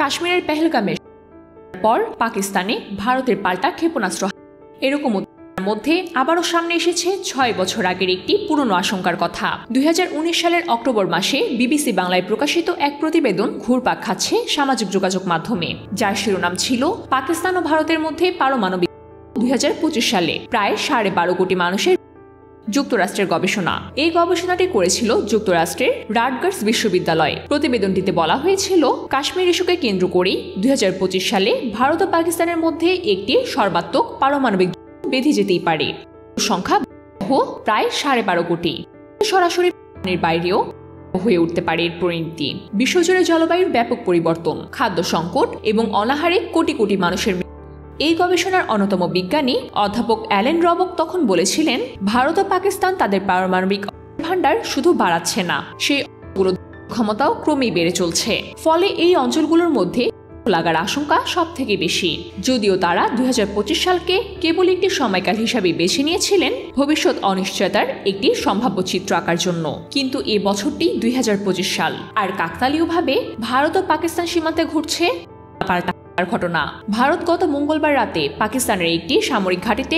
কাশ্মীরের পেহেলগামের পর পাকিস্তানে ভারতের পাল্টা ক্ষেপণাস্ত্র এরকম মধ্যে আবারও সামনে এসেছে ৬ বছর আগের একটি পুরনো আশঙ্কার কথা। ২০১৯ সালের অক্টোবর মাসে বিবিসি বাংলায় প্রকাশিত এক প্রতিবেদন ঘুরপাক খাচ্ছে সামাজিক যোগাযোগ মাধ্যমে, যার শিরোনাম ছিল পাকিস্তান ও ভারতের মধ্যে পারমাণবিক ২০২৫ সালে প্রায় ১২.৫ কোটি মানুষের যুক্তরাষ্ট্রের গবেষণা। এই গবেষণাটি করেছিল যুক্তরাষ্ট্রের রাটগার্স বিশ্ববিদ্যালয়। প্রতিবেদনটিতে বলা হয়েছিল কাশ্মীর ইস্যুকে কেন্দ্র করে ২০২৫ সালে ভারত ও পাকিস্তানের মধ্যে একটি সর্বাত্মক পারমাণবিক বেঁধে যেতেই পারে। সংখ্যা প্রায় ১২.৫ কোটি। সরাসরি বাইরেও হয়ে উঠতে পারে এর পরিণতি। বিশ্বজুড়ে জলবায়ুর ব্যাপক পরিবর্তন, খাদ্য সংকট এবং অনাহারে কোটি কোটি মানুষের। এই গবেষণার অন্যতম বিজ্ঞানী অধ্যাপক অ্যালেন রবক তখন বলেছিলেন, ভারত ও পাকিস্তান তাদের পারমাণবিক ভান্ডার শুধু বাড়াচ্ছে না, সেই ক্ষমতাও ক্রমেই বেড়ে চলছে। ফলে এই অঞ্চলগুলোর মধ্যে লাগার আশঙ্কা সব থেকে বেশি। যদিও তারা ২০২৫ সালকে কেবল একটি সময়কাল হিসাবে বেছে নিয়েছিলেন ভবিষ্যৎ অনিশ্চয়তার একটি সম্ভাব্য চিত্র আঁকার জন্য, কিন্তু এ বছরটি ২০২৫ সাল, আর কাকতালীয়ভাবে ভারত ও পাকিস্তান সীমান্তে ঘটছে ঘটনা। ভারত গত মঙ্গলবার রাতে পাকিস্তানের একটি সামরিক ঘাঁটিতে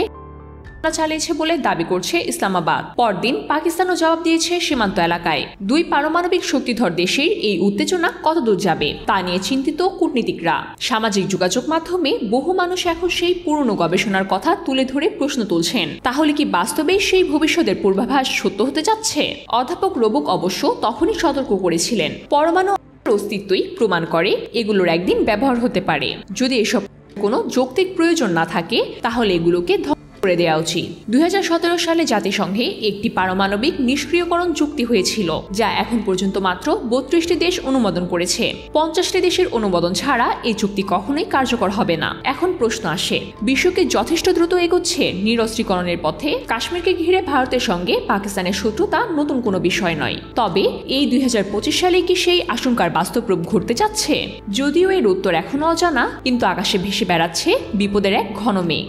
চালিয়েছে বলে দাবি করছে ইসলামাবাদ। পরদিন পাকিস্তানও জবাব দিয়েছে সীমান্ত এলাকায়। দুই পারমাণবিক শক্তিধর দেশের এই উত্তেজনা কতদূর যাবে তা নিয়ে চিন্তিত কূটনীতিকরা। সামাজিক যোগাযোগ মাধ্যমে বহু মানুষ এখন সেই পুরনো গবেষণার কথা তুলে ধরে প্রশ্ন তুলছেন, তাহলে কি বাস্তবেই সেই ভবিষ্যতের পূর্বাভাস সত্য হতে যাচ্ছে? অধ্যাপক রবক অবশ্য তখনই সতর্ক করেছিলেন, পরমাণু অস্তিত্বই প্রমাণ করে এগুলোর একদিন ব্যবহার হতে পারে। যদি এসব কোনো যৌক্তিক প্রয়োজন না থাকে তাহলে এগুলোকে করে দেওয়া উচিত। ২০১৭ সালে জাতিসংঘে একটি পারমাণবিক নিষ্ক্রিয়করণ চুক্তি হয়েছিল, যা এখন পর্যন্ত মাত্র ৩২টি দেশ অনুমোদন করেছে। ৫০টি দেশের অনুমোদন ছাড়া এই চুক্তি কখনোই কার্যকর হবে না। এখন প্রশ্ন আসে, বিশ্বকে যথেষ্ট দ্রুত এগোচ্ছে নিরস্ত্রীকরণের পথে। কাশ্মীরকে ঘিরে ভারতের সঙ্গে পাকিস্তানের শত্রুতা নতুন কোনো বিষয় নয়। তবে এই ২০২৫ সালে কি সেই আশঙ্কার বাস্তব রূপ ঘটতে যাচ্ছে? যদিও এর উত্তর এখনো অজানা, কিন্তু আকাশে ভেসে বেড়াচ্ছে বিপদের এক ঘন মেঘ।